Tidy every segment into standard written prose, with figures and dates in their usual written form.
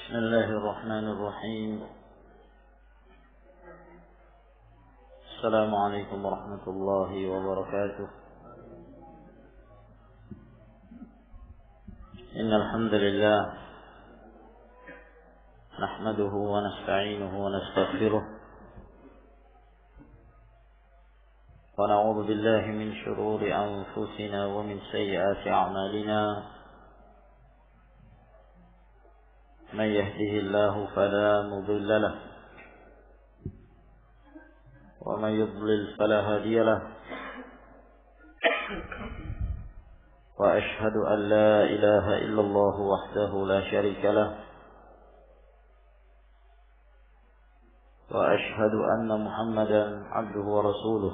بسم الله الرحمن الرحيم. السلام عليكم ورحمة الله وبركاته. إن الحمد لله نحمده ونستعينه ونستغفره ونعوذ بالله من شرور أنفسنا ومن سيئات أعمالنا. من يهده الله فلا مضل له ومن يضلل فلا هادي له. وأشهد أن لا إله إلا الله وحده لا شريك له وأشهد أن محمدا عبده ورسوله.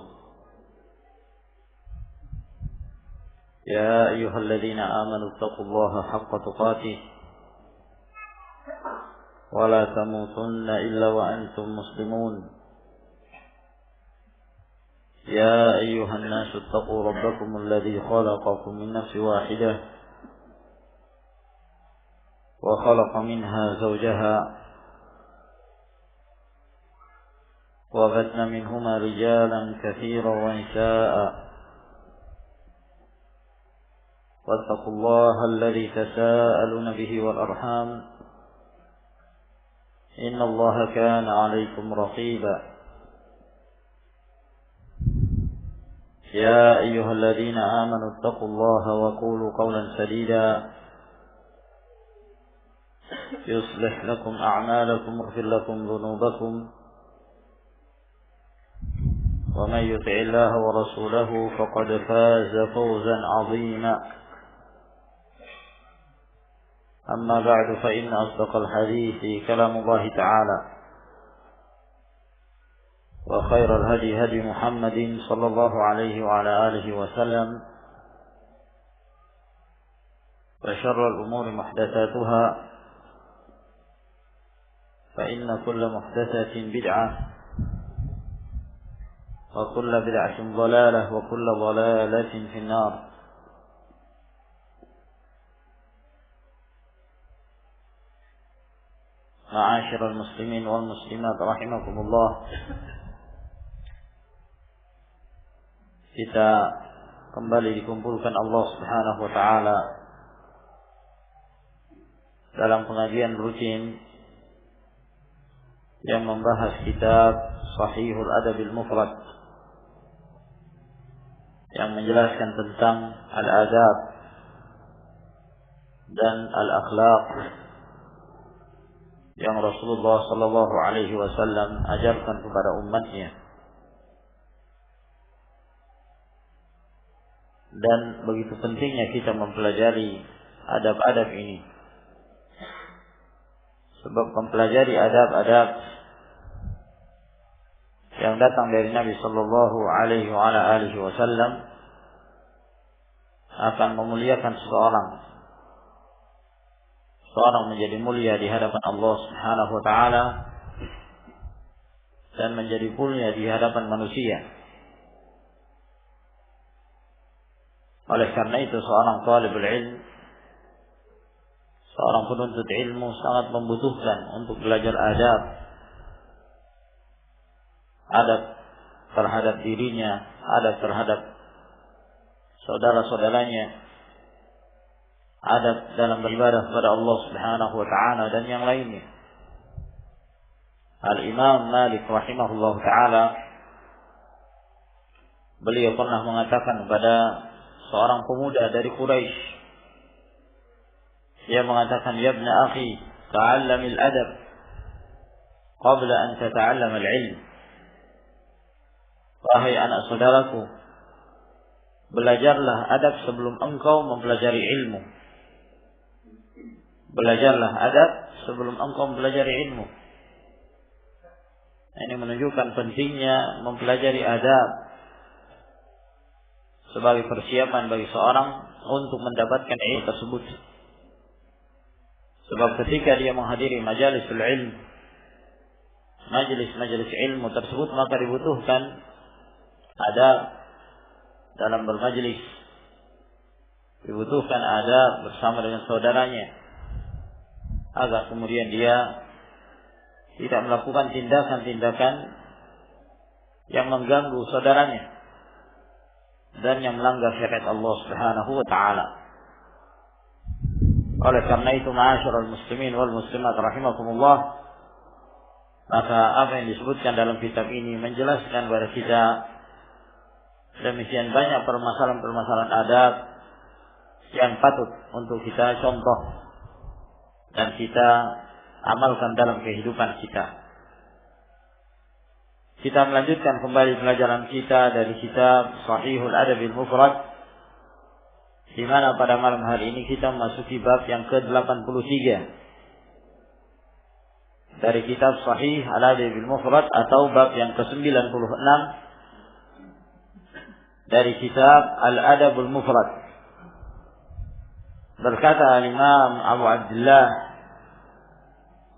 يا أيها الذين آمنوا اتقوا الله حق تقاته ولا تموتن إلا وأنتم مسلمون. يا أيها الناس اتقوا ربكم الذي خلقكم من نفس واحدة وخلق منها زوجها وبث منهما رجالا كثيرا ونساء. واتقوا الله الذي تساءلون به والأرحام إن الله كان عليكم رقيبا. يا أيها الذين آمنوا اتقوا الله وقولوا قولا سديدا يصلح لكم أعمالكم ويغفر لكم ذنوبكم ومن يطع الله ورسوله فقد فاز فوزا عظيما. أما بعد فإن أصدق الحديث كلام الله تعالى وخير الهدي هدي محمد صلى الله عليه وعلى آله وسلم وشر الأمور محدثاتها فإن كل محدثة بدعة وكل بدعة ضلالة وكل ضلالة في النار. Ma'asyiral muslimin wal muslimat rahimakumullah. Kita kembali dikumpulkan Allah Subhanahu wa taala dalam pengajian rutin yang membahas kitab Sahihul Adabil Mufrad yang menjelaskan tentang al-adab dan al-akhlaq yang Rasulullah sallallahu alaihi wasallam ajarkan kepada umatnya. Dan begitu pentingnya kita mempelajari adab-adab ini. Sebab mempelajari adab-adab yang datang dari Nabi sallallahu alaihi wasallam akan memuliakan seseorang menjadi mulia di hadapan Allah Subhanahu wa taala dan menjadi mulia di hadapan manusia. Oleh karena itu seorang talibul ilm, seorang penuntut ilmu sangat membutuhkan untuk belajar adab terhadap dirinya, adab terhadap saudara-saudaranya, adab dalam beribadah kepada Allah Subhanahu wa taala dan yang lainnya. Al-Imam Malik rahimahullah taala beliau pernah mengatakan kepada seorang pemuda dari Quraisy, dia mengatakan, "Ya ibna akhi, ta'allamil adab qabla an tata'allam al-ilm." Wahai anak saudaraku, belajarlah adab sebelum engkau mempelajari ilmu. Belajarlah adab sebelum engkau mempelajari ilmu. Ini menunjukkan pentingnya mempelajari adab sebagai persiapan bagi seorang untuk mendapatkan ilmu tersebut. Sebab ketika dia menghadiri majalisul ilm, majelis ilmu tersebut, maka dibutuhkan adab dalam bermajlis, dibutuhkan adab bersama dengan saudaranya, agar kemudian dia tidak melakukan tindakan-tindakan yang mengganggu saudaranya dan yang melanggar syariat Allah Subhanahu wa taala. Oleh karena itu, ma'asyiral muslimin wal muslimat rahimakumullah, maka apa yang disebutkan dalam kitab ini menjelaskan kepada kita demikian banyak permasalahan-permasalahan adab yang patut untuk kita contoh dan kita amalkan dalam kehidupan kita. Kita melanjutkan kembali pelajaran kita dari kitab Sahihul Adabil Mufrad, di mana pada malam hari ini kita memasuki bab yang ke-83 dari kitab Sahih Al-Adabil Mufrad, atau bab yang ke-96 dari kitab Al-Adabul Mufrad. Berkata Imam Abu Abdullah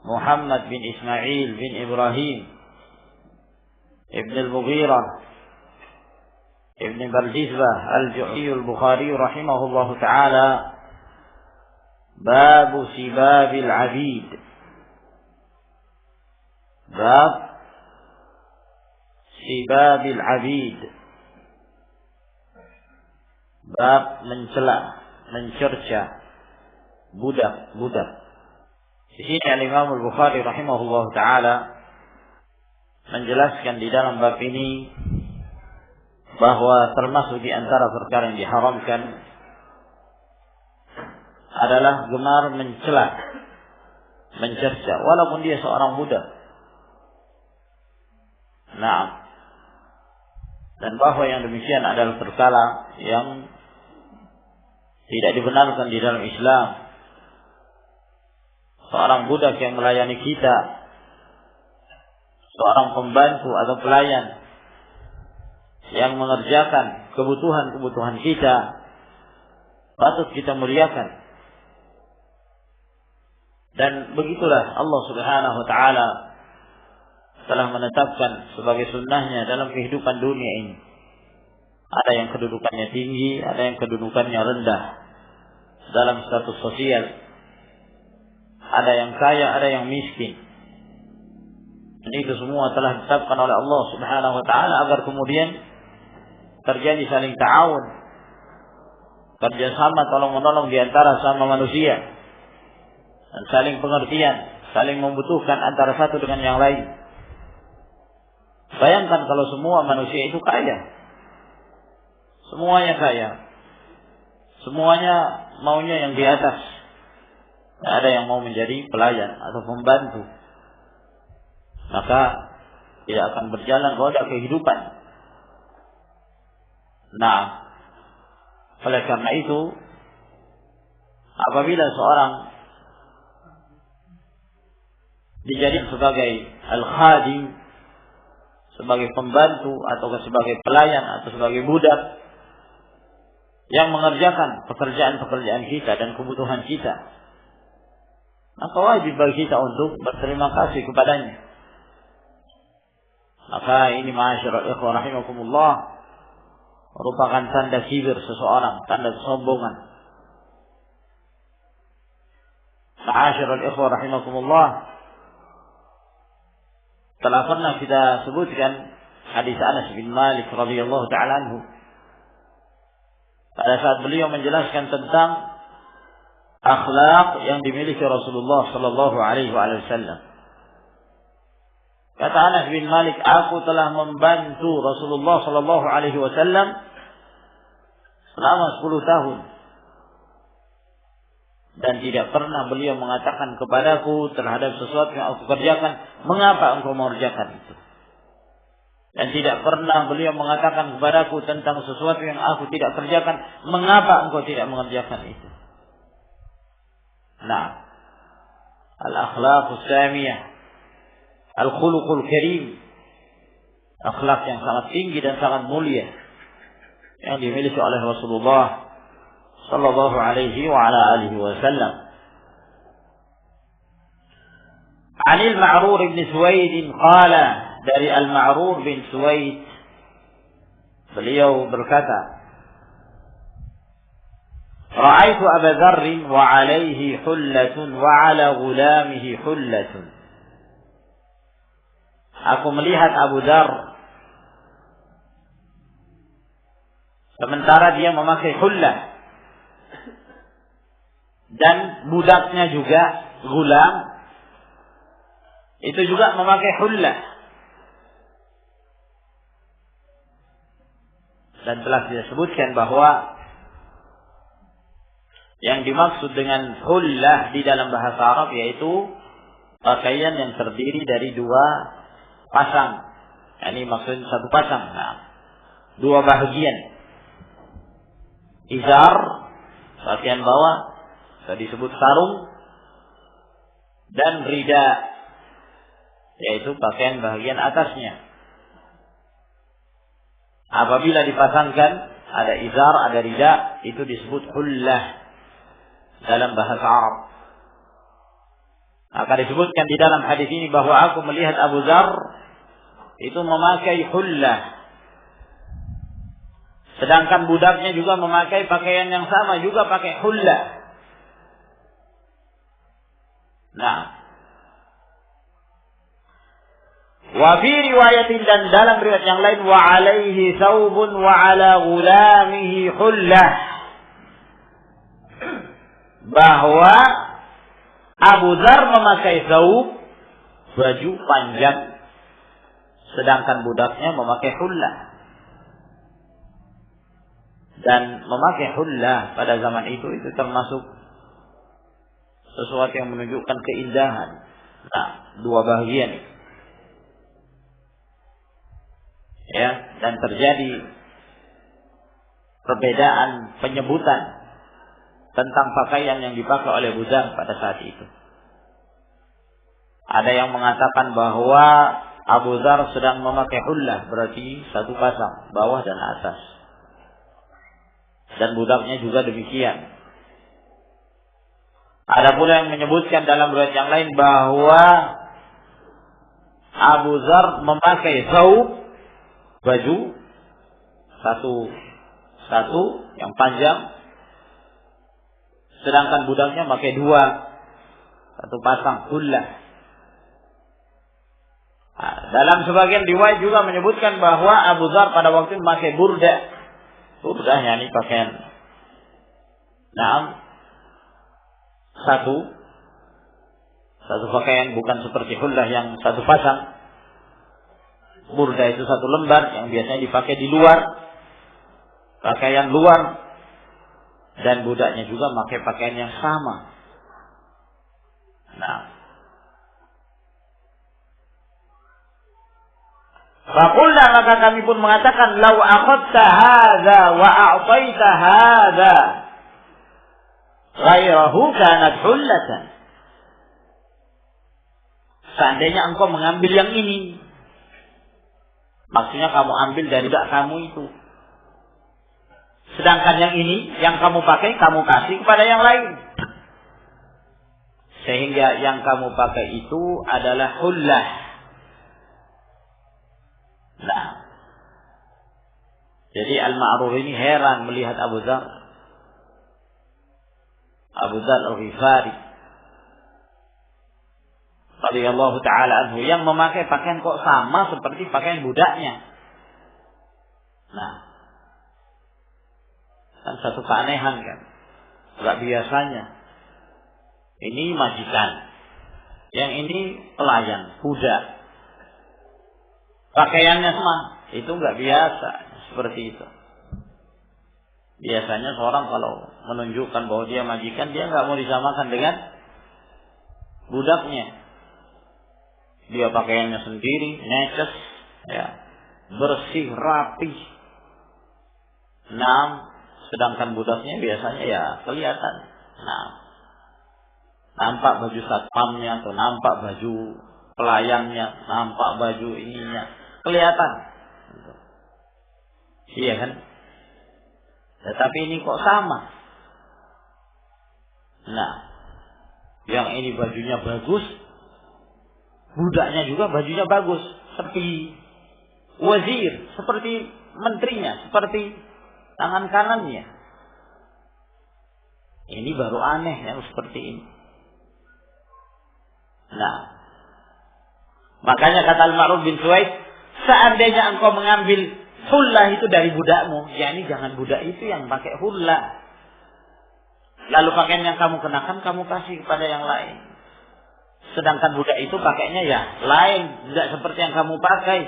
Muhammad bin Ismail bin Ibrahim Ibn al-Mughirah Ibn Bardizbah al-Ju'i al-Bukhari rahimahullahu ta'ala, Babu sibabil abid. Bab sibabil abid, bab mencela, mencerca budak-budak. Di sini Imam Al-Bukhari rahimahullah taala menjelaskan di dalam bab ini bahwa termasuk di antara perkara yang diharamkan adalah gemar mencela, mencerca, walaupun dia seorang budak. Nah, dan bahwa yang demikian adalah perkara yang tidak dibenarkan di dalam Islam. Seorang budak yang melayani kita, seorang pembantu atau pelayan yang mengerjakan kebutuhan-kebutuhan kita, patut kita muliakan. Dan begitulah Allah Subhanahu wa taala telah menetapkan sebagai sunnahnya dalam kehidupan dunia ini. Ada yang kedudukannya tinggi, ada yang kedudukannya rendah dalam status sosial. Ada yang kaya, ada yang miskin. Dan itu semua telah ditetapkan oleh Allah Subhanahu wa taala agar kemudian terjadi saling ta'awun, kerjasama tolong-menolong di antara sama manusia, dan saling pengertian, saling membutuhkan antara satu dengan yang lain. Bayangkan kalau semua manusia itu kaya, semuanya kaya, semuanya maunya yang di atas, tidak ada yang mau menjadi pelayan atau pembantu, maka tidak akan berjalan roda kehidupan. Nah, oleh karena itu, apabila seorang dijadikan sebagai al-khadim, sebagai pembantu atau sebagai pelayan atau sebagai budak yang mengerjakan pekerjaan-pekerjaan kita dan kebutuhan kita, maka wajib bagi kita untuk berterima kasih kepadanya. Maka ini ma'asyiral ikhwah rahimakumullah merupakan tanda kibir seseorang, tanda kesombongan. Ma'asyiral ikhwah rahimakumullah, telah pernah kita sebutkan hadis Anas bin Malik radhiyallahu ta'ala anhu pada saat beliau menjelaskan tentang akhlak yang dimiliki Rasulullah sallallahu alaihi wasallam. Kata Anas bin Malik, aku telah membantu Rasulullah sallallahu alaihi wasallam selama 10 tahun. Dan tidak pernah beliau mengatakan kepadaku terhadap sesuatu yang aku kerjakan, mengapa engkau mengerjakan itu? Dan tidak pernah beliau mengatakan kepadaku tentang sesuatu yang aku tidak kerjakan, mengapa engkau tidak mengerjakan itu? Nah, al-akhlaqus samiyah, al-khuluqul karim, akhlak yang sangat tinggi dan sangat mulia yang dimiliki oleh Rasulullah sallallahu alaihi wa ala alihi wasallam. Anil Ma'rur bin Suwaid qala, dari Al-Ma'rur bin Suwaid beliau berkata, Ra'aitu Abu Dzarr wa 'alaihi hullatun wa 'ala ghulamihi hullatun. Aku melihat Abu Dzarr sementara dia memakai hullah dan budaknya juga gulam itu juga memakai hullah. Dan telah disebutkan bahwa yang dimaksud dengan hullah di dalam bahasa Arab yaitu pakaian yang terdiri dari dua pasang. Ini maksudnya satu pasang. Nah, dua bahagian. Izar, bagian bawah, disebut sarung, dan rida, yaitu pakaian bagian atasnya. Apabila dipasangkan, ada izar, ada rida, itu disebut hullah dalam bahasa Arab. Akan disebutkan di dalam hadis ini bahwa aku melihat Abu Dzarr itu memakai hullah. Sedangkan budaknya juga memakai pakaian yang sama, juga pakai hullah. Nah, wa fi riwayatin, dan dalam riwayat yang lain, wa 'alaihi thawbun wa 'ala ghulamihi hullah, bahwa Abu Dzarr memakai thawb, baju panjang, sedangkan budaknya memakai hullah. Dan memakai hullah pada zaman itu termasuk sesuatu yang menunjukkan keindahan. Nah, dua bahagian. Ya, dan terjadi perbedaan penyebutan tentang pakaian yang dipakai oleh Abu Dzarr pada saat itu. Ada yang mengatakan bahwa Abu Dzarr sedang memakai hullah, berarti satu pasang, bawah dan atas. Dan budaknya juga demikian. Ada pula yang menyebutkan dalam riwayat yang lain bahwa Abu Dzarr memakai thawb, baju satu yang panjang, sedangkan budaknya memakai dua, satu pasang hullah. Nah, dalam sebagian riwayat juga menyebutkan bahwa Abu Dzarr pada waktu itu memakai burdah. Burdahnya ini pakaian. Nah, satu pakaian, bukan seperti hullah yang satu pasang. Burdah itu satu lembar yang biasanya dipakai di luar, pakaian luar, dan budaknya juga memakai pakaian yang sama. Nah, faqulna, maka kami pun mengatakan, lau akhadta hadza wa a'taita hadza ghairahu kanat hullatan. Seandainya engkau mengambil yang ini, maksudnya kamu ambil dari budak kamu itu, sedangkan yang ini yang kamu pakai, kamu kasih kepada yang lain, sehingga yang kamu pakai itu adalah hullah. Nah, jadi Al-Ma'ruf ini heran melihat Abu Dzarr Al-Ghifari radhiyallahu ta'ala anhu yang memakai pakaian kok sama seperti pakaian budaknya. Nah, kan satu keanehan kan, gak biasanya. Ini majikan, yang ini pelayan, budak. Pakaiannya sama, itu nggak biasa seperti itu. Biasanya seorang kalau menunjukkan bahwa dia majikan, dia nggak mau disamakan dengan budaknya. Dia pakaiannya sendiri, neces, ya, bersih, rapi. Nah, sedangkan budaknya biasanya ya kelihatan. Nah, nampak baju satpamnya atau nampak baju pelayannya, nampak baju ininya. Kelihatan. Iya kan? Tetapi ini kok sama. Nah, yang ini bajunya bagus, budaknya juga bajunya bagus, seperti wazir, seperti menterinya, seperti tangan kanannya. Ini baru aneh yang seperti ini. Nah, makanya kata Al-Ma'ruf bin Suwaid, seandainya engkau mengambil hullah itu dari budakmu, yakni jangan budak itu yang pakai hullah. Lalu pakaian yang kamu kenakan kamu kasih kepada yang lain. Sedangkan budak itu pakainya ya lain, tidak seperti yang kamu pakai.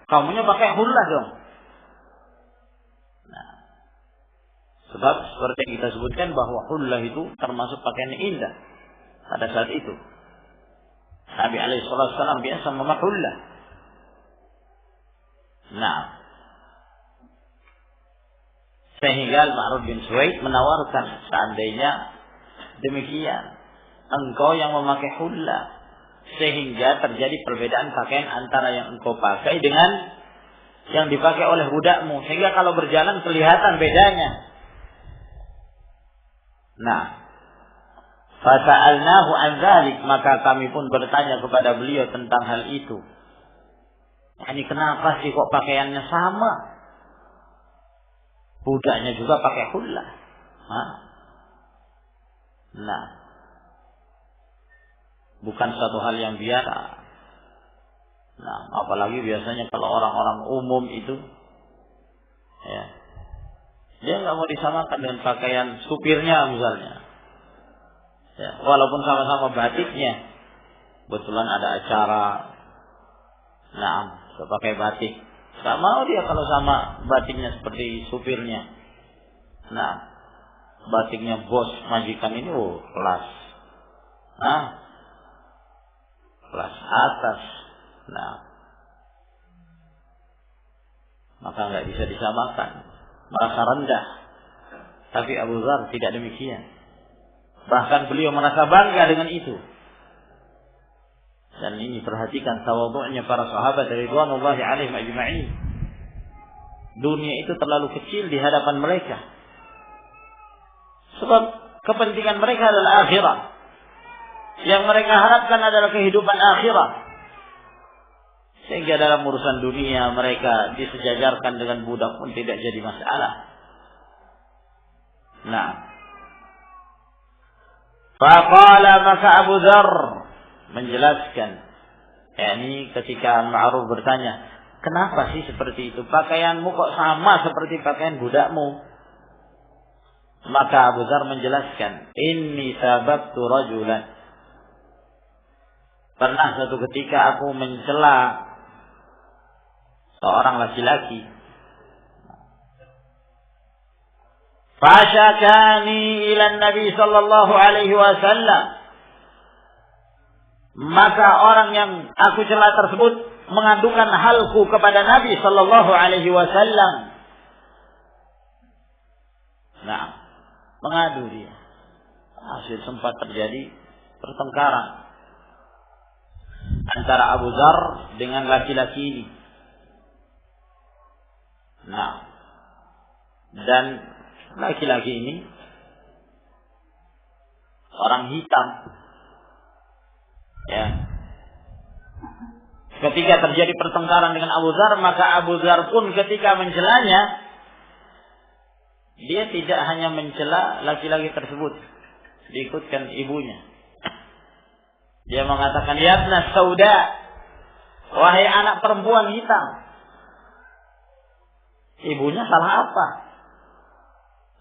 Kamunya pakai hullah dong. Nah, sebab seperti yang kita sebutkan bahwa hullah itu termasuk pakaian yang indah pada saat itu. Nabi alaihissalam biasa memakai hullah. Nah, sehingga Al-Ma'ruf bin Suwaid menawarkan, seandainya demikian, engkau yang memakai hullah, sehingga terjadi perbedaan pakaian antara yang engkau pakai dengan yang dipakai oleh budakmu, sehingga kalau berjalan kelihatan bedanya. Nah, fasa'alnahu an dzalik, maka kami pun bertanya kepada beliau tentang hal itu. Ini kenapa sih kok pakaiannya sama? Budaknya juga pakai hullah. Nah, bukan suatu hal yang biasa. Nah, apalagi biasanya kalau orang-orang umum itu, ya, dia nggak mau disamakan dengan pakaian supirnya misalnya. Ya, walaupun sama-sama batiknya, kebetulan ada acara, nah, pakai batik. Gak mau dia kalau sama batiknya seperti supirnya. Nah, batiknya bos majikan ini, kelas. Nah, kelas atas. Nah, maka nggak bisa disamakan. Merasa rendah. Tapi Abu Dzar tidak demikian. Bahkan beliau merasa bangga dengan itu. Dan ini perhatikan tawadhu'nya para sahabat ridwanullahi alaihim ajma'in. Dunia itu terlalu kecil di hadapan mereka. Sebab kepentingan mereka adalah akhirat. Yang mereka harapkan adalah kehidupan akhirat. Sehingga dalam urusan dunia mereka disejajarkan dengan budak pun tidak jadi masalah. Nah, faqala, maka Abu Dzar menjelaskan, yakni ketika Ma'ruf bertanya, kenapa sih seperti itu? Pakaianmu kok sama seperti pakaian budakmu? Maka Abu Dzar menjelaskan, inni sababtu rajulan. Pernah suatu ketika aku mencela seorang laki-laki. Fasyakani ila Nabi sallallahu alaihi wasallam. Maka orang yang aku cela tersebut mengadukan halku kepada Nabi sallallahu alaihi wasallam. Nah, mengadu dia. Hasil sempat terjadi pertengkaran antara Abu Dzar dengan laki-laki ini. Nah, dan laki-laki ini orang hitam. Ya. Ketika terjadi pertengkaran dengan Abu Dzar, maka Abu Dzar pun ketika mencelanya, dia tidak hanya mencela laki-laki tersebut, diikutkan ibunya. Dia mengatakan, ya ibnas sauda, wahai anak perempuan hitam. Ibunya salah apa?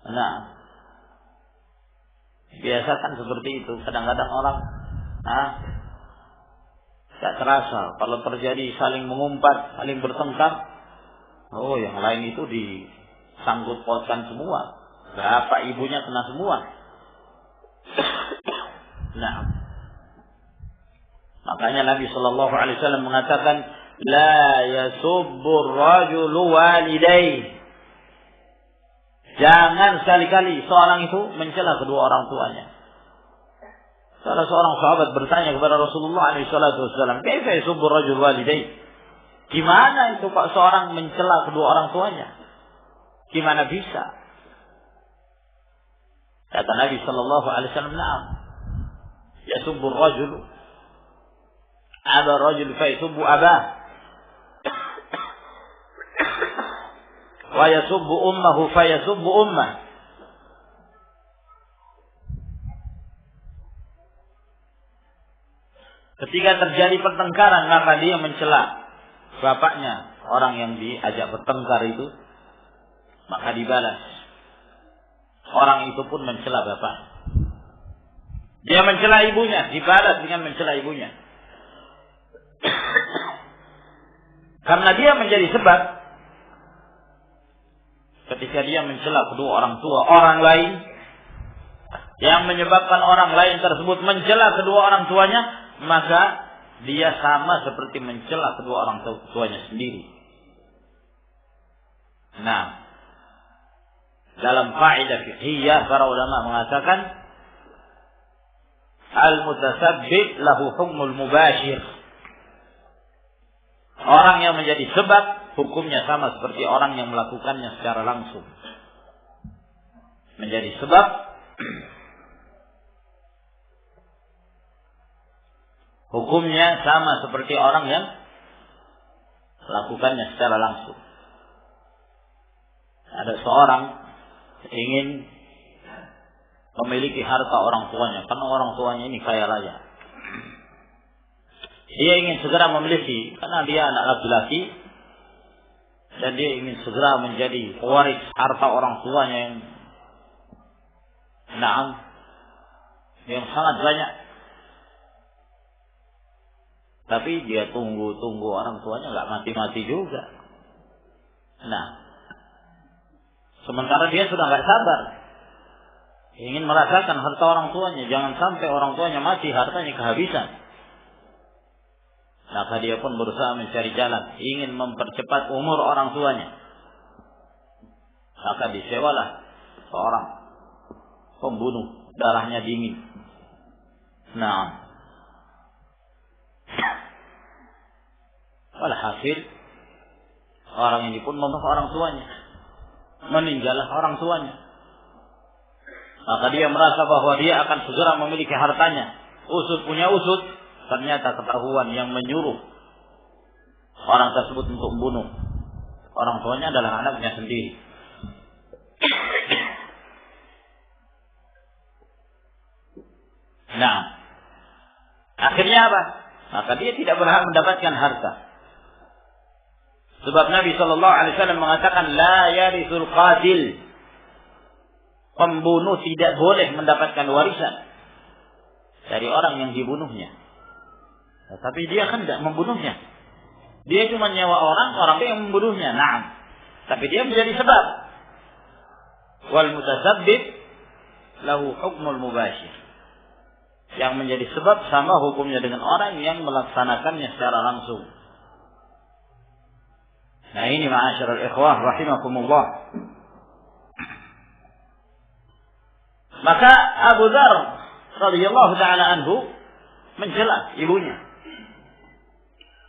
Nah, biasakan seperti itu. Kadang-kadang orang tak terasa kalau terjadi saling mengumpat, saling bertengkar. Oh, yang lain itu disangkut pautkan semua. Bapak ibunya kena semua. Nah, makanya Nabi Shallallahu Alaihi Wasallam mengatakan, la yasubbur rajulu walidayhi. Jangan sekali-kali seorang itu mencela kedua orang tuanya. Salah seorang sahabat bertanya kepada Rasulullah SAW, "Kaifa yasubbu rajul walidayhi?" Gimana itu Pak seorang mencela kedua orang tuanya? Gimana bisa? Kata Nabi sallallahu alaihi wasallam, "Na'am. Yasubbu rajul aba rajul fa yasubbu abah. Wa yasubbu ummuhu fa yasubbu ummah." Ketika terjadi pertengkaran, maka dia mencela bapaknya, orang yang diajak bertengkar itu, maka dibalas. Orang itu pun mencela bapak. Dia mencela ibunya, dibalas dengan mencela ibunya. Karena dia menjadi sebab ketika dia mencela kedua orang tua orang lain, yang menyebabkan orang lain tersebut mencela kedua orang tuanya, maka dia sama seperti mencela kedua orang tuanya sendiri. Nah, dalam kaidah fiqhiyah para ulama mengatakan al-mutasabbib lahu hukmul mubashir. Orang yang menjadi sebab hukumnya sama seperti orang yang melakukannya secara langsung. Menjadi sebab hukumnya sama seperti orang yang melakukannya secara langsung. Ada seorang ingin memiliki harta orang tuanya karena orang tuanya ini kaya raya. Dia ingin segera memiliki karena dia anak laki-laki dan dia ingin segera menjadi pewaris harta orang tuanya yang sangat banyak. Tapi dia tunggu orang tuanya nggak mati-mati juga. Nah, sementara dia sudah nggak sabar, ingin merasakan harta orang tuanya. Jangan sampai orang tuanya mati, hartanya kehabisan. Maka dia pun berusaha mencari jalan, ingin mempercepat umur orang tuanya. Maka disewalah seorang pembunuh, darahnya dingin. Nah, walhasil orang ini pun membunuh orang tuanya, meninggallah orang tuanya. Maka dia merasa bahwa dia akan segera memiliki hartanya. Usut punya usut, ternyata ketahuan yang menyuruh orang tersebut untuk membunuh orang tuanya adalah anaknya sendiri. Nah, akhirnya apa? Maka dia tidak berhak mendapatkan harta. Sebab Nabi SAW mengatakan la yarithul qatil. Pembunuh tidak boleh mendapatkan warisan dari orang yang dibunuhnya. Tapi dia kan tidak membunuhnya. Dia cuma nyewa orang yang membunuhnya. Naam. Tapi dia menjadi sebab. Wal mutasabbib lahu hukmul mubashir. Yang menjadi sebab sama hukumnya dengan orang yang melaksanakannya secara langsung. Nah ini ma'asyiral ikhwah rahimakumullah. Maka Abu Dzar radhiyallahu taala anhu mencela ibunya.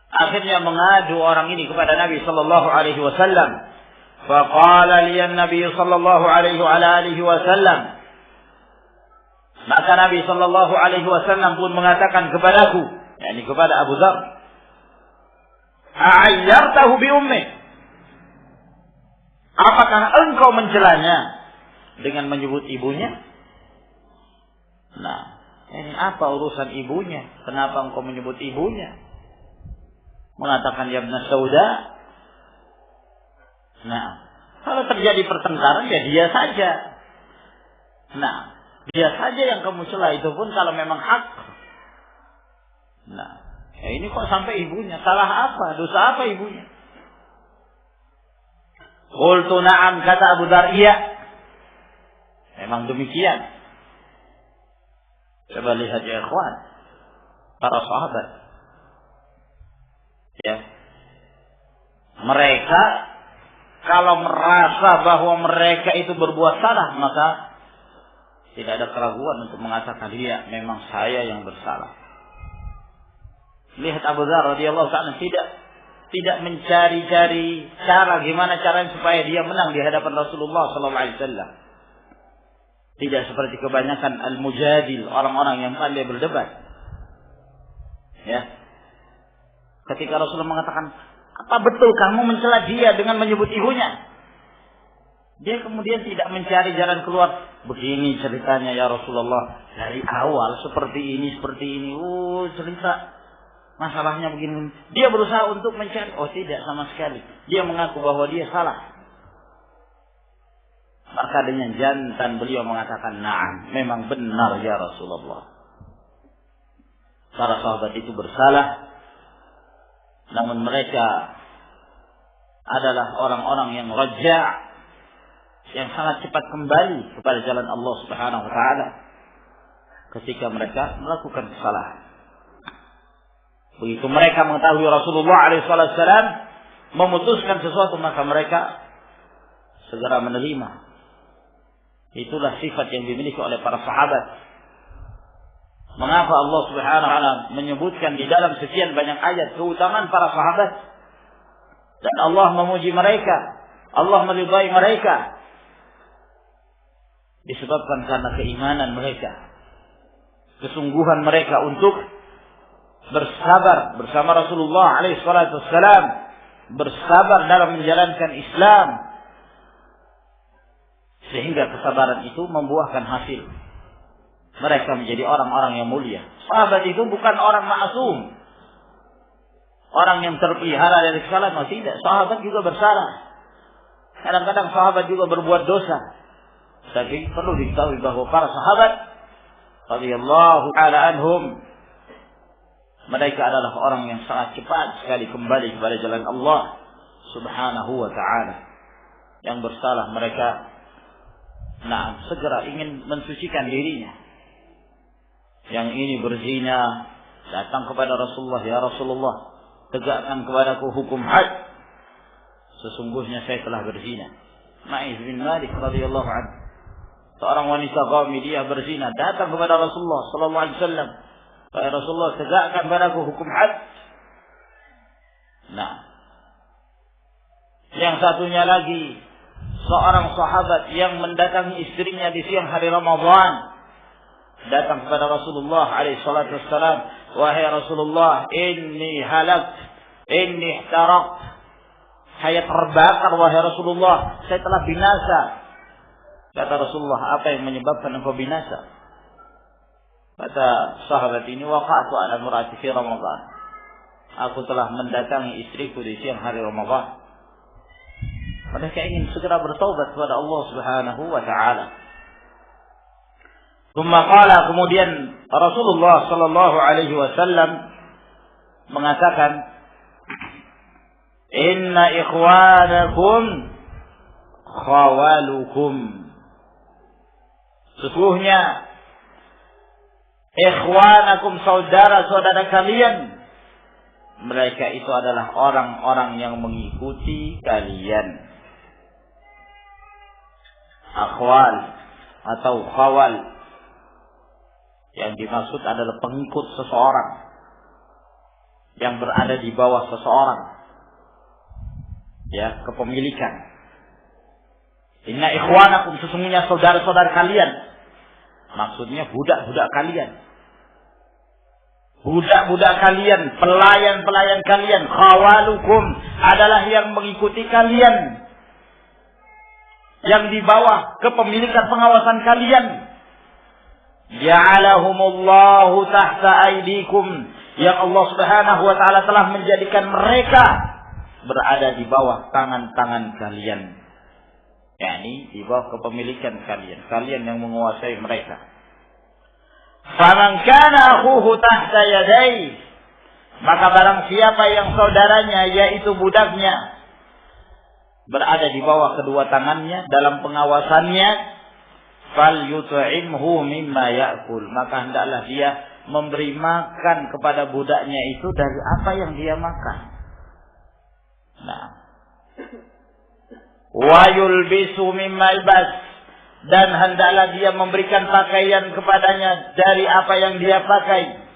Akhirnya mengadu orang ini kepada Nabi sallallahu alaihi wasallam. Faqala li an-nabiy sallallahu alaihi wa alihi wasallam. Maka Nabi sallallahu alaihi wasallam pun mengatakan kepadaku, yakni kepada Abu Dzar, "A'ayyartahu bi ummi?" Apakah engkau mencelanya dengan menyebut ibunya? Nah, ini apa urusan ibunya? Kenapa engkau menyebut ibunya? Mengatakan ya ibn Sauda. Nah, kalau terjadi pertengkaran ya dia saja. Nah, dia saja yang kamu cela, itu pun kalau memang hak. Nah, ya ini kok sampai ibunya? Salah apa? Dosa apa ibunya? Qultu na'am, kata Abu Dzar, iya. Memang demikian. Coba lihat ya ikhwan, para sahabat. Ya. Mereka kalau merasa bahwa mereka itu berbuat salah, maka tidak ada keraguan untuk mengatakan dia memang saya yang bersalah. Lihat Abu Dzar radhiyallahu ta'ala tidak mencari-cari cara gimana caranya supaya dia menang di hadapan Rasulullah sallallahu alaihi wasallam. Tidak seperti kebanyakan al-mujadil, orang-orang yang pandai berdebat. Ya. Ketika Rasulullah mengatakan, apa betul kamu mencela dia dengan menyebut ibunya? Dia kemudian tidak mencari jalan keluar. Begini ceritanya ya Rasulullah. Dari awal seperti ini. Cerita. Masalahnya begini. Dia berusaha untuk mencari. Oh tidak, sama sekali. Dia mengaku bahwa dia salah. Maka dengan jantan beliau mengatakan, na'am, memang benar ya Rasulullah. Para sahabat itu bersalah. Namun mereka adalah orang-orang yang raja', yang sangat cepat kembali kepada jalan Allah Subhanahu wa taala ketika mereka melakukan kesalahan. Begitu mereka mengetahui Rasulullah alaihissalam memutuskan sesuatu, maka mereka segera menerima. Itulah sifat yang dimiliki oleh para sahabat. Mengapa Allah Subhanahu wa taala menyebutkan di dalam sekian banyak ayat keutamaan para sahabat? Dan Allah memuji mereka, Allah meridai mereka, disebabkan karena keimanan mereka, kesungguhan mereka untuk bersabar bersama Rasulullah alaihissalam, bersabar dalam menjalankan Islam, sehingga kesabaran itu membuahkan hasil. Mereka menjadi orang-orang yang mulia. Sahabat itu bukan orang ma'asum, orang yang terpelihara dari kesalahan. Tidak, sahabat juga bersalah. Kadang-kadang sahabat juga berbuat dosa. Tapi perlu diketahui bahwa para sahabat radhiyallahu ta'ala anhum, mereka adalah orang yang sangat cepat sekali kembali kepada jalan Allah Subhanahu wa ta'ala. Yang bersalah mereka segera ingin mensucikan dirinya. Yang ini berzina, datang kepada Rasulullah, ya Rasulullah, tegakkan kepadaku hukum had. Sesungguhnya saya telah berzina. Ma'iz bin Malik radhiyallahu anhu, seorang wanita Ghamidiyah berzina, datang kepada Rasulullah sallallahu alaihi wasallam, ya Rasulullah, tegakkan kepadaku hukum had. Yang satunya lagi, seorang sahabat yang mendatangi istrinya di siang hari Ramadan, datang kepada Rasulullah alaihi salatu wassalam, wahai Rasulullah, inni halak, inni ihtaraq, saya terbakar wahai Rasulullah, saya telah binasa. Kata Rasulullah, apa yang menyebabkan engkau binasa? Kata sahabat ini, waqa'tu ala imraati fi Ramadan, aku telah mendatangi istriku di siang hari Ramadan. Mereka ingin segera bertaubat kepada Allah Subhanahu wa taala. Kemudian Rasulullah sallallahu alaihi wasallam mengatakan, inna ikhwanakum khawalukum, sesungguhnya ikhwanakum, saudara-saudara kalian, mereka itu adalah orang-orang yang mengikuti kalian. Akhwal atau khawal, yang dimaksud adalah pengikut seseorang yang berada di bawah seseorang, ya, kepemilikan. Inna ikhwanakum, sesungguhnya saudara-saudara kalian, maksudnya budak-budak kalian, budak-budak kalian, pelayan-pelayan kalian. Khawalukum adalah yang mengikuti kalian, yang di bawah kepemilikan pengawasan kalian. Ja'alahumullahu tahta aidikum, yang Allah Subhanahu wa taala telah menjadikan mereka berada di bawah tangan-tangan kalian, yakni di bawah kepemilikan kalian, kalian yang menguasai mereka. Faman kana akhuhu tahta yadayhi, maka barang siapa yang saudaranya, yaitu budaknya, berada di bawah kedua tangannya dalam pengawasannya, fal yut'imhu mimma ya'kul, maka hendaklah dia memberi makan kepada budaknya itu dari apa yang dia makan. Wa yulbisu mimma yalbas, dan hendaklah dia memberikan pakaian kepadanya dari apa yang dia pakai.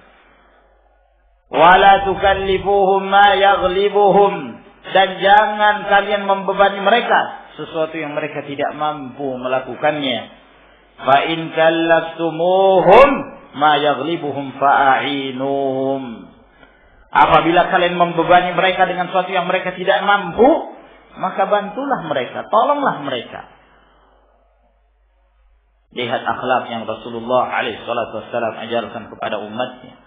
Wala tukallifuhum ma yaghlibuhum, dan jangan kalian membebani mereka sesuatu yang mereka tidak mampu melakukannya. Fa in kallaftumuhum ma yaghlibuhum fa'ainuhum, apabila kalian membebani mereka dengan sesuatu yang mereka tidak mampu, maka bantulah mereka, tolonglah mereka. Lihat akhlak yang Rasulullah alaihi salatu wassalam ajarkan kepada umatnya.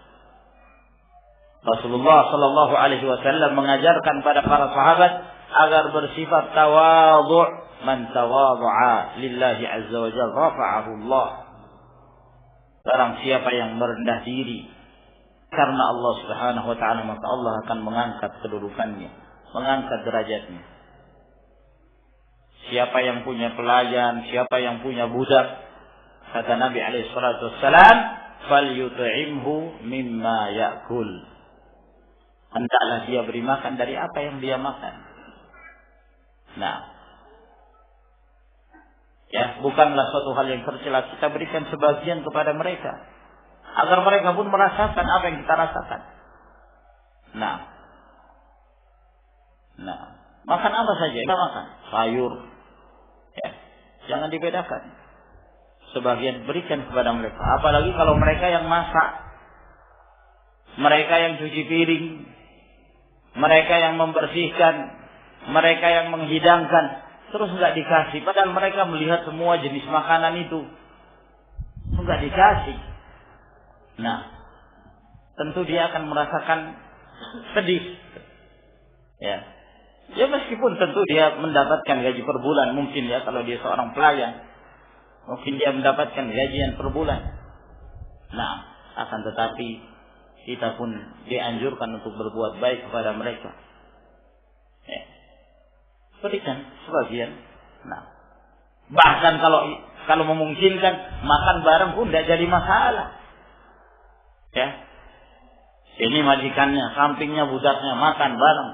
Rasulullah sallallahu alaihi wasallam mengajarkan pada para sahabat agar bersifat tawadhu'. Man tawadhu'a lillahi azza wa jalla rafa'ahu Allah. Barang siapa yang merendah diri karena Allah Subhanahu wa taala, maka Allah akan mengangkat kedudukannya, mengangkat derajatnya. Siapa yang punya pelayan, siapa yang punya budak, kata Nabi alaihi salatu wassalam, falyut'imhu mimma ya'kul. Hendaklah dia beri makan dari apa yang dia makan. Nah, ya, bukanlah suatu hal yang tercela kita berikan sebagian kepada mereka, agar mereka pun merasakan apa yang kita rasakan. Nah, makan apa saja kita makan, sayur, ya, jangan dibedakan. Sebagian berikan kepada mereka. Apalagi kalau mereka yang masak, mereka yang cuci piring, mereka yang membersihkan, mereka yang menghidangkan, terus nggak dikasih. Padahal mereka melihat semua jenis makanan itu, nggak dikasih. Nah, tentu dia akan merasakan sedih. Ya meskipun tentu dia mendapatkan gaji per bulan, mungkin ya kalau dia seorang pelayan, mungkin dia mendapatkan gajian per bulan. Nah, akan tetapi kita pun dianjurkan untuk berbuat baik kepada mereka. Berikan sebagian. Nah, bahkan kalau memungkinkan makan bareng pun tidak jadi masalah. Ya, ini majikannya, sampingnya budaknya, makan bareng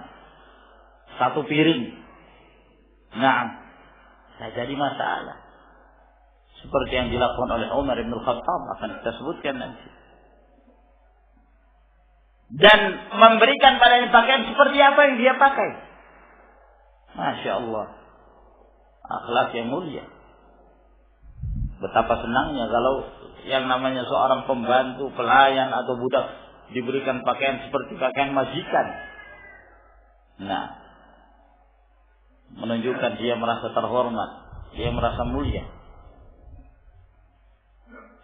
satu piring. Nah, tidak jadi masalah. Seperti yang dilakukan oleh Umar bin Khattab, akan kita sebutkan nanti. Dan memberikan padanya pakaian seperti apa yang dia pakai. Masya Allah, akhlak yang mulia. Betapa senangnya kalau yang namanya seorang pembantu, pelayan atau budak diberikan pakaian seperti pakaian majikan. Nah, menunjukkan dia merasa terhormat, dia merasa mulia.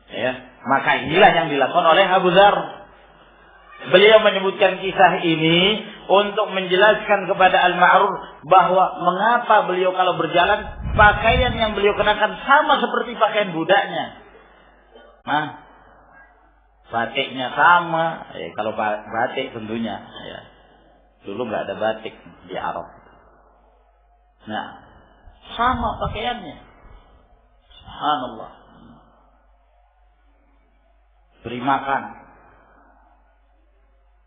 Ya, maka inilah yang dilakukan oleh Abu Dzar. Beliau menyebutkan kisah ini untuk menjelaskan kepada Al-Ma'rur bahwa mengapa beliau kalau berjalan pakaian yang beliau kenakan sama seperti pakaian budaknya. Nah, batiknya sama. Kalau batik tentunya, ya, dulu nggak ada batik di Arab. Nah, sama pakaiannya. Subhanallah. Beri makan.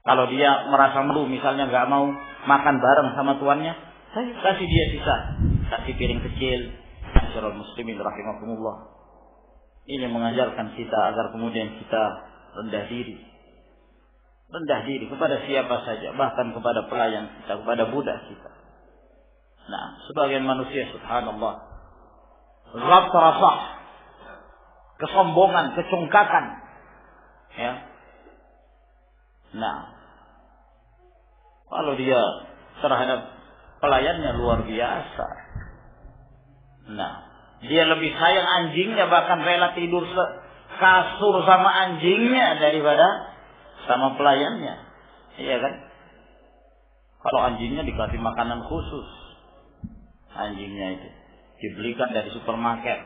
Kalau dia merasa malu, misalnya nggak mau makan bareng sama tuannya, kasih dia sisa, kasih piring kecil. Masyaallah muslimin rahimakumullah. Ini mengajarkan kita agar kemudian kita rendah diri kepada siapa saja, bahkan kepada pelayan kita, kepada budak kita. Nah, sebagian manusia, subhanallah, rabb rasah, kesombongan, kecongkakan, ya. Nah, kalau dia terhadap pelayannya luar biasa. Nah, dia lebih sayang anjingnya, bahkan rela tidur kasur sama anjingnya daripada sama pelayannya. Iya kan? Kalau anjingnya dikasih makanan khusus, anjingnya itu dibelikan dari supermarket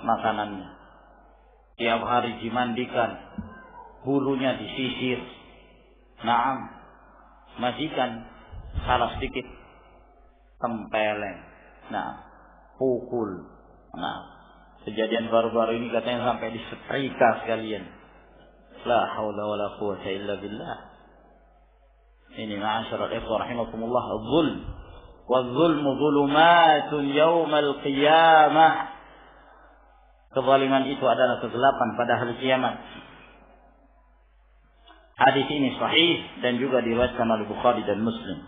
makanannya, tiap hari dimandikan, bulunya disisir. Naam, majikan salah sedikit tempeleng. Nah, pukul. Nah, kejadian baru-baru ini katanya sampai disetrika sekalian. La haula wala quwwata illa billah. Ini ma'asyiral ikhwah rahimakumullah, zulm. Waz-zulmu zulumatun yaumal qiyamah. Kezaliman itu adalah kegelapan pada hari kiamat. Hadis ini sahih dan juga diriwayatkan oleh Bukhari dan Muslim.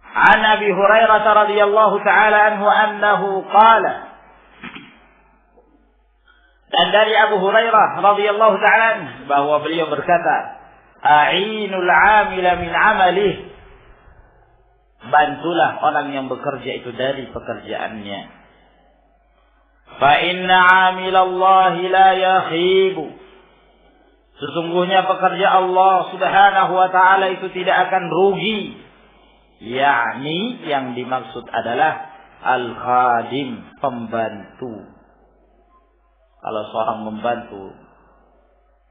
An Abi Hurairah radhiyallahu taala anhu annahu qala. Dan dari Abu Hurairah radhiyallahu taala bahwa beliau berkata, "A'inul 'amila min 'amalih." Bantulah orang yang bekerja itu dari pekerjaannya. Fa inna 'amilallahi la yakhibu. Sesungguhnya pekerja Allah Subhanahu wa taala itu tidak akan rugi. Yakni yang dimaksud adalah al-khadim, pembantu. Kalau seorang membantu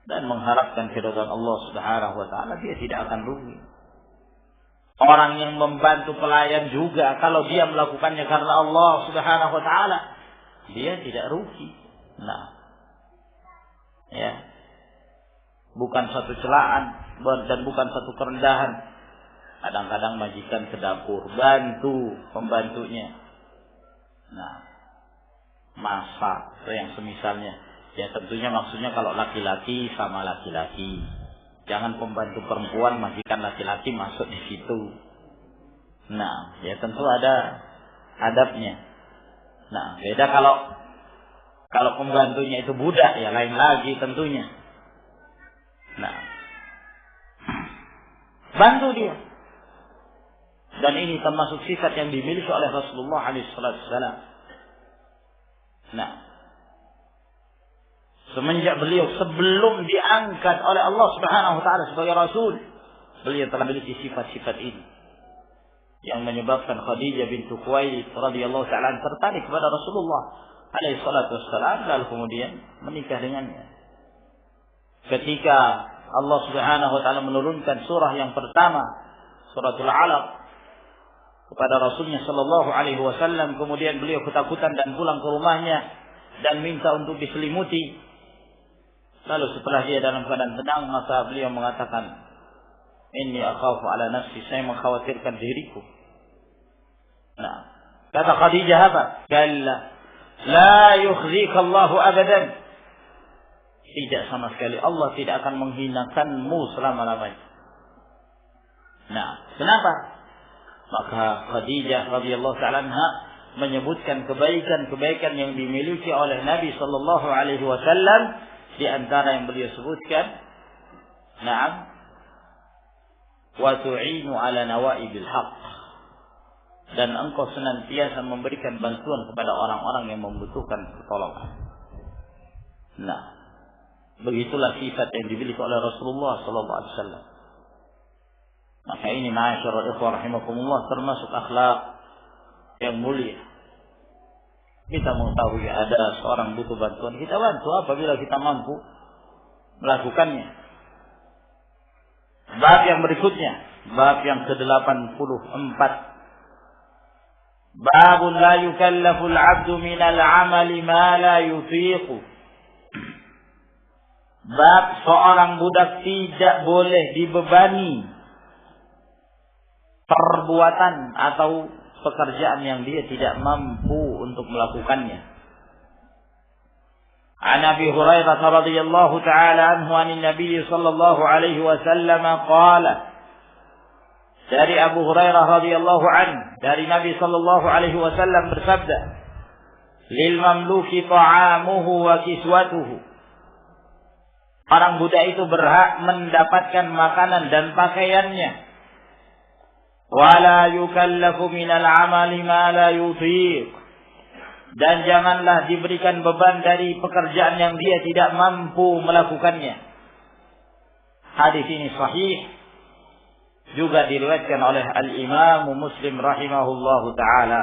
dan mengharapkan keridhaan Allah Subhanahu wa taala, dia tidak akan rugi. Orang yang membantu pelayan juga, kalau dia melakukannya karena Allah Subhanahu wa taala, dia tidak rugi. Nah, ya. Bukan satu celaan dan bukan satu kerendahan. Kadang-kadang majikan ke dapur, bantu pembantunya. Nah, masak, itu yang semisalnya. Ya tentunya maksudnya kalau laki-laki sama laki-laki. Jangan pembantu perempuan, majikan laki-laki masuk di situ. Nah, ya tentu ada adabnya. Nah, beda kalau pembantunya itu budak, ya lain lagi tentunya. Nah, bantu dia. Dan ini termasuk sifat yang dimiliki oleh Rasulullah SAW. Nah, semenjak beliau sebelum diangkat oleh Allah Subhanahu wa taala sebagai rasul, beliau telah memiliki sifat-sifat ini yang menyebabkan Khadijah bintu Khuwailid radhiyallahu taala tertarik kepada Rasulullah alaihi salatu wassalam, lalu kemudian menikah dengannya. Ketika Allah Subhanahu wa taala menurunkan surah yang pertama, suratul Alaq, kepada Rasulnya sallallahu alaihi wasallam, kemudian beliau ketakutan dan pulang ke rumahnya dan minta untuk diselimuti. Lalu setelah dia dalam keadaan tenang, maka beliau mengatakan, "Inni akhafu ala nafsi," saya mengkhawatirkan diriku. Nah, kata Khadijah apa? "Kalla, la yukhzika Allahu abadan." Tidak sama sekali, Allah tidak akan menghinakanmu selama-lamanya. Nah, kenapa? Maka Khadijah radhiyallahu ta'ala anha menyebutkan kebaikan-kebaikan yang dimiliki oleh Nabi sallallahu alaihi wasallam, di antara yang beliau sebutkan, na'am, wa tu'inu ala nawaibil haqq, dan engkau senantiasa memberikan bantuan kepada orang-orang yang membutuhkan pertolongan. Nah, begitulah sifat yang dimiliki oleh Rasulullah sallallahu alaihi wasallam. Maka ini ma'asyiral ikhwah rahimakumullah termasuk akhlak yang mulia. Kita mengetahui ada seorang butuh bantuan, kita bantu apabila kita mampu melakukannya. Bab yang berikutnya, bab yang ke-84. Babun la yukallafu al-'abdu min al-'amali ma la yutiqu. Bab seorang budak tidak boleh dibebani perbuatan atau pekerjaan yang dia tidak mampu untuk melakukannya. An Abi Hurairah radhiyallahu ta'ala anhu anin Nabi sallallahu alaihi wasallam qala, dari Abu Hurairah radhiyallahu anhu, dari Nabi sallallahu alaihi wasallam bersabda, lil mamluki ta'amuhu wa kiswatuhu. Orang budak itu berhak mendapatkan makanan dan pakaiannya. Wala yukallafu minal amali ma la yutiq. Dan janganlah diberikan beban dari pekerjaan yang dia tidak mampu melakukannya. Hadis ini sahih, juga diriwayatkan oleh Al-Imam Muslim rahimahullahu ta'ala.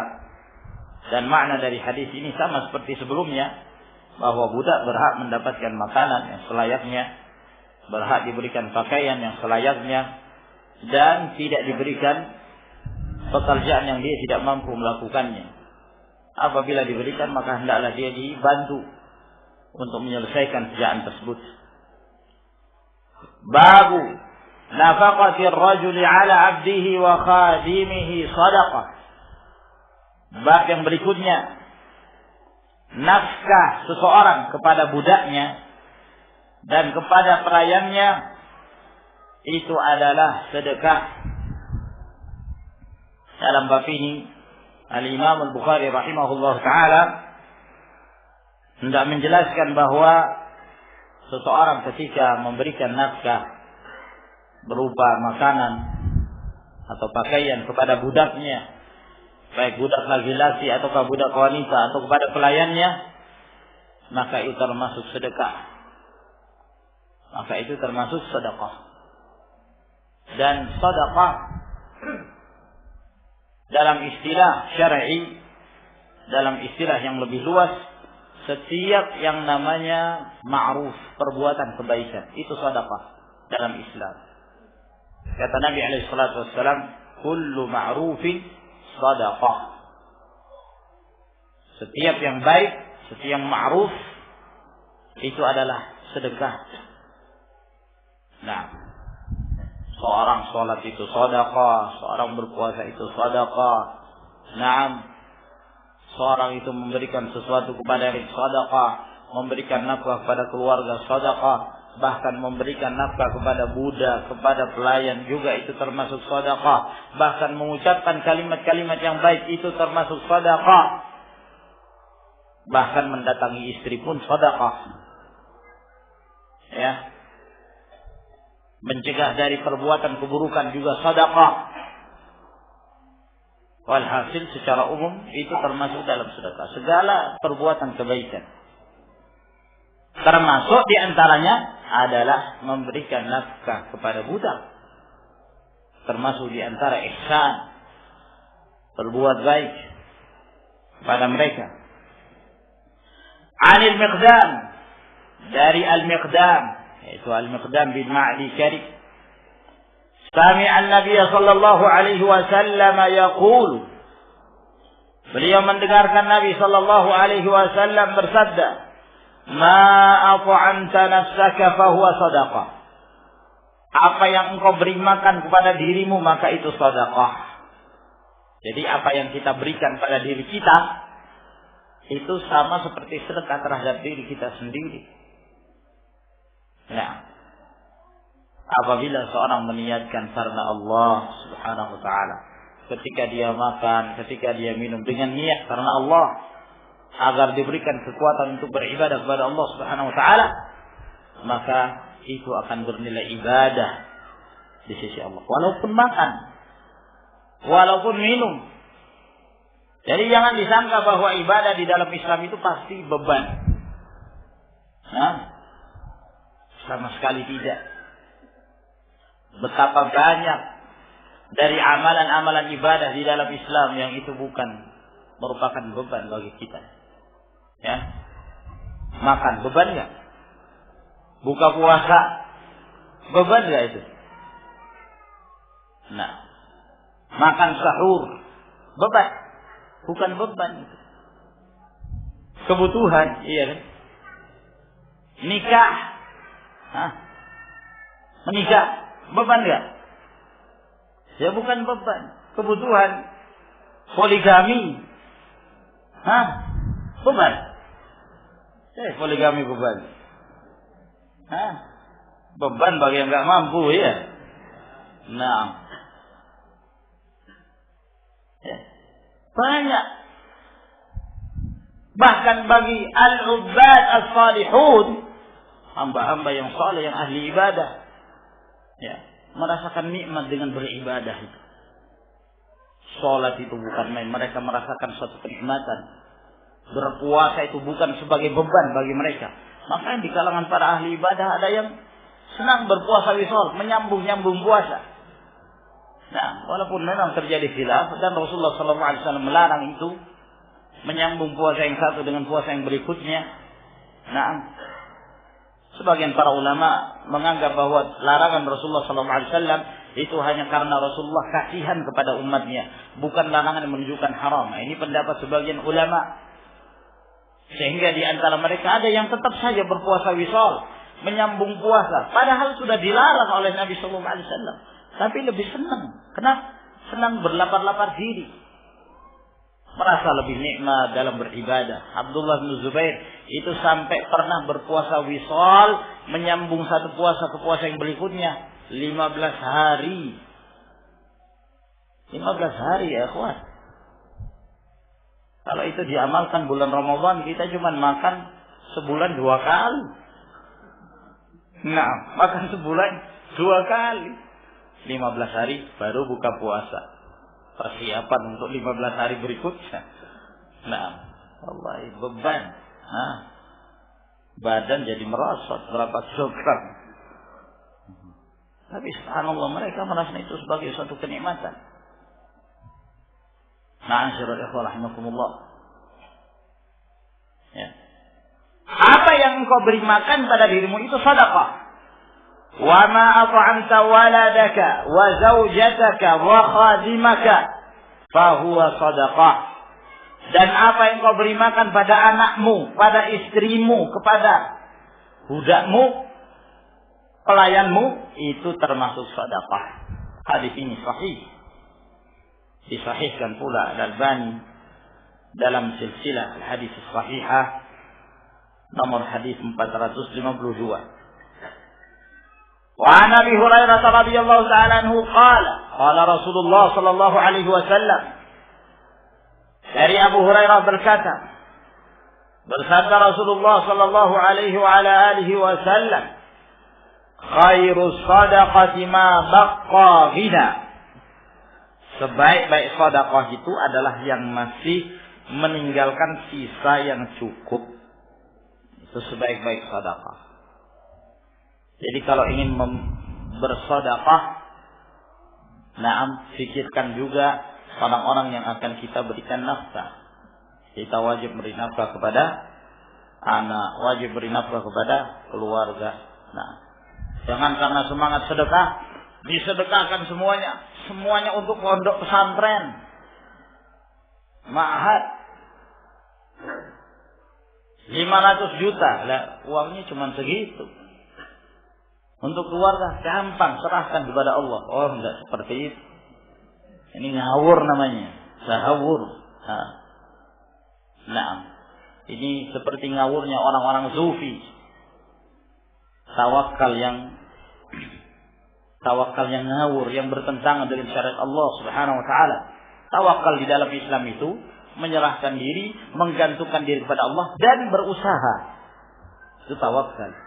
Dan makna dari hadis ini sama seperti sebelumnya, bahwa budak berhak mendapatkan makanan yang selayaknya, berhak diberikan pakaian yang selayaknya, dan tidak diberikan pekerjaan yang dia tidak mampu melakukannya. Apabila diberikan, maka hendaklah dia dibantu untuk menyelesaikan pekerjaan tersebut. Babu nafaqatir rajuli ala abdihi wa khadimihi sadaqah. Bab yang berikutnya, nafkah seseorang kepada budaknya dan kepada pelayannya itu adalah sedekah. Dalam bab ini Al-Imam Al-Bukhari rahimahullah ta'ala hendak menjelaskan bahwa seseorang ketika memberikan nafkah berupa makanan atau pakaian kepada budaknya, baik budak laki-laki ataukah budak wanita atau kepada pelayannya, maka itu termasuk sedekah. maka itu termasuk sedekah. Dan sedekah dalam istilah syar'i, dalam istilah yang lebih luas, setiap yang namanya ma'ruf, perbuatan kebaikan, itu sedekah dalam Islam. Kata Nabi alaihi salatu wassalam, kullu ma'rufin sedekah. Setiap yang baik, setiap yang ma'ruf, itu adalah sedekah. Nah, seorang sholat itu sedekah, seorang berpuasa itu sedekah. Nah, seorang itu memberikan sesuatu kepada yang sedekah, memberikan nafkah kepada keluarga sedekah, bahkan memberikan nafkah kepada budak, kepada pelayan juga itu termasuk sedekah. Bahkan mengucapkan kalimat-kalimat yang baik itu termasuk sedekah. Bahkan mendatangi istri pun sedekah. Ya. Mencegah dari perbuatan keburukan juga sedekah. Walhasil secara umum itu termasuk dalam sedekah. Segala perbuatan kebaikan. Termasuk diantaranya adalah memberikan nafkah kepada budak. Termasuk diantara ihsan, berbuat baik kepada mereka. Anil Miqdam, dari Al-Miqdam, yaitu Al-Miqdam bin Ma'di Karib. Sami'a an-Nabiy sallallahu alaihi wasallam yaqul. Beliau mendengarkan Nabi sallallahu alaihi wasallam bersabda, "Ma at'amta nafsaka fa huwa shadaqah." Apa yang engkau beri makan kepada dirimu maka itu sedekah. Jadi apa yang kita berikan pada diri kita itu sama seperti sedekah terhadap diri kita sendiri. Nah, apabila seorang meniatkan karena Allah Subhanahu wa taala, ketika dia makan, ketika dia minum dengan niat karena Allah, agar diberikan kekuatan untuk beribadah kepada Allah Subhanahu wa taala, maka itu akan bernilai ibadah di sisi Allah. Walaupun makan, walaupun minum. Jadi jangan disangka bahwa ibadah di dalam Islam itu pasti beban. Nah, sama sekali tidak. Betapa banyak dari amalan-amalan ibadah di dalam Islam yang itu bukan merupakan beban bagi kita. Ya, makan beban nggak? Buka puasa beban nggak itu? Nah, makan sahur beban? Bukan beban itu. Kebutuhan, iya kan? Nikah, menikah beban nggak? Ya bukan beban, kebutuhan. Poligami, beban. Poligami beban. Beban bagi yang nggak mampu ya. Nah, ya. Banyak. Bahkan bagi al-ubbad as-salihun, hamba-hamba yang saleh, yang ahli ibadah, ya, merasakan nikmat dengan beribadah itu. Salat itu bukan main, mereka merasakan suatu kenikmatan. Berpuasa itu bukan sebagai beban bagi mereka. Maka di kalangan para ahli ibadah ada yang senang berpuasa wisol, menyambung puasa. Nah, walaupun memang terjadi khilaf dan Rasulullah SAW melarang itu, menyambung puasa yang satu dengan puasa yang berikutnya. Nah, sebagian para ulama menganggap bahwa larangan Rasulullah SAW itu hanya karena Rasulullah kasihan kepada umatnya, bukan larangan yang menunjukkan haram. Nah, ini pendapat sebagian ulama. Sehingga di antara mereka ada yang tetap saja berpuasa wisol, menyambung puasa, padahal sudah dilarang oleh Nabi SAW. Tapi lebih senang. Kenapa? Senang berlapar-lapar diri. Merasa lebih nikmat dalam beribadah. Abdullah bin Zubair itu sampai pernah berpuasa wisol, menyambung satu puasa ke puasa yang berikutnya 15 hari. 15 hari ya akhwat. Kalau itu diamalkan bulan Ramadan, kita cuma makan sebulan 2 kali. Nah, makan sebulan 2 kali. 15 hari baru buka puasa. Persiapan untuk 15 hari berikutnya. Nah, wallahi beban. Badan jadi merosot berapa kilogram. Tapi subhanallah mereka merasa itu sebagai suatu kenikmatan. Ma'asyiral ikhwah rahimakumullah. Ya. Apa yang engkau beri makan pada dirimu itu sedekah. Wa ma at'amta waladaka wa zawjataka wa khadimaka fa huwa sedekah. Dan apa yang engkau beri makan pada anakmu, pada istrimu, kepada budakmu, pelayanmu, itu termasuk sedekah. Hadis ini sahih. Disahihkan pula Al-Albani dalam silsilah hadis sahihah nomor hadis 452. Wa an Abi Hurairah radhiyallahu ta'ala anhu qala Rasulullah sallallahu alaihi wasallam, dari Abu Hurairah berkata, bersabda Rasulullah sallallahu alaihi wa ala alihi wasallam, khairu sadaqati ma baqqa ghina. Sebaik-baik sedekah itu adalah yang masih meninggalkan sisa yang cukup. Itu sebaik-baik sedekah. Jadi kalau ingin bersedekah, pikirkan juga orang-orang yang akan kita berikan nafkah. Kita wajib beri nafkah kepada anak, wajib beri nafkah kepada keluarga. Jangan karena semangat sedekah disedekahkan semuanya untuk pondok pesantren, ma'had, 500 juta lah, uangnya cuma segitu. Untuk keluarga gampang, serahkan kepada Allah. Oh, enggak seperti itu. Ini ngawur namanya, sahawur. Ini seperti ngawurnya orang-orang sufi. Tawakal yang ngawur, yang bertentangan dengan syariat Allah Subhanahu wa taala. Tawakal di dalam Islam itu menyerahkan diri, menggantungkan diri kepada Allah dan berusaha. Itu tawakal.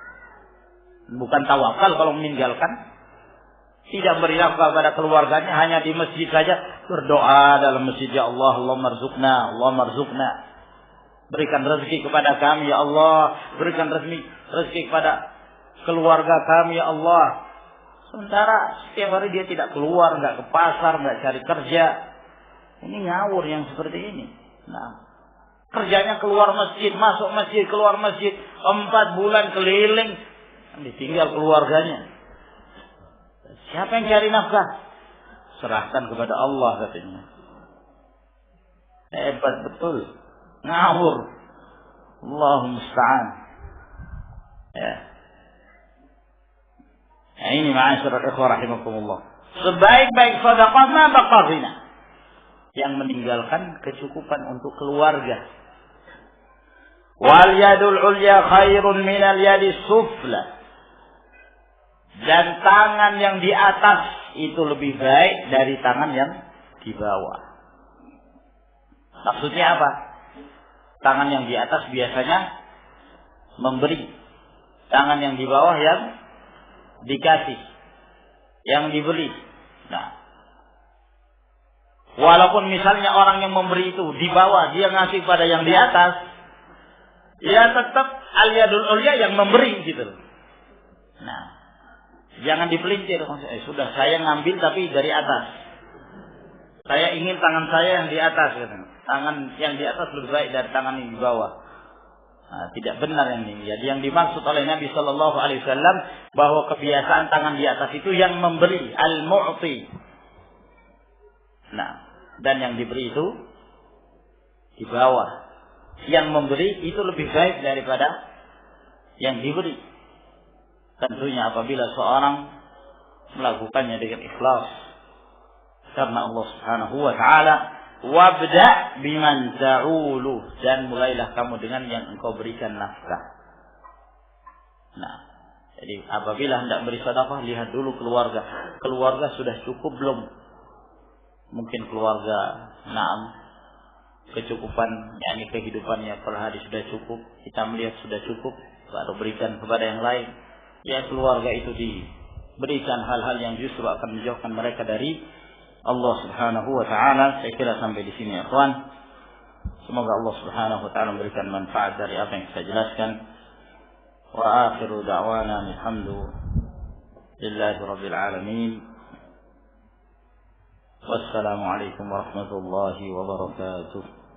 Bukan tawakal kalau meninggalkan, tidak beri nafkah kepada keluarganya, hanya di masjid saja berdoa dalam masjid, ya Allah, Allahumma rzuqna. Berikan rezeki kepada kami ya Allah, berikan rezeki kepada keluarga kami ya Allah. Sementara setiap hari dia tidak keluar, nggak ke pasar, nggak cari kerja. Ini ngawur yang seperti ini. Kerjanya keluar masjid, masuk masjid, keluar masjid, 4 bulan keliling, ditinggal keluarganya. Siapa yang cari nafkah? Serahkan kepada Allah katanya. Hebat betul. Ngawur. Allahumma musta'an. Ya. Ini ma'asyiral ikhwah rahimakumullah. Sebaik-baik sedekah ma baqa ghina, yang meninggalkan kecukupan untuk keluarga. Wal yadul ulya khairun minal yadis sufla. Dan tangan yang di atas itu lebih baik dari tangan yang di bawah. Maksudnya apa? Tangan yang di atas biasanya memberi. Tangan yang di bawah yang dikasih, yang diberi. Walaupun misalnya orang yang memberi itu di bawah, dia ngasih pada yang di atas, ya tetap al-yadul ulya yang memberi gitu. Jangan dipelintir. Sudah saya ngambil tapi dari atas. Saya ingin tangan saya yang di atas gitu. Tangan yang di atas lebih baik dari tangan yang di bawah. Tidak benar ini. Jadi yang dimaksud oleh Nabi Shallallahu Alaihi Wasallam bahwa kebiasaan tangan di atas itu yang memberi, al-mu'ti. Dan yang diberi itu di bawah. Yang memberi itu lebih baik daripada yang diberi. Tentunya apabila seorang melakukannya dengan ikhlas karena Allah Subhanahu wa taala. Wabda biman ta'ulu, dan mulailah kamu dengan yang engkau berikan nafkah. Jadi apabila hendak beri sedekah, lihat dulu keluarga. Keluarga sudah cukup belum? Mungkin keluarga kecukupan, yakni kehidupannya per hari sudah cukup. Kita melihat sudah cukup, baru berikan kepada yang lain. Ya, keluarga itu diberikan hal-hal yang justru akan menjauhkan mereka dari Allah Subhanahu wa taala. Saya kira sampai di sini ya kawan. Semoga Allah Subhanahu wa taala memberikan manfaat dari apa yang saya jelaskan. Wa akhiru da'wana alhamdulillah Rabbil alamin. Wassalamualaikum warahmatullahi wabarakatuh.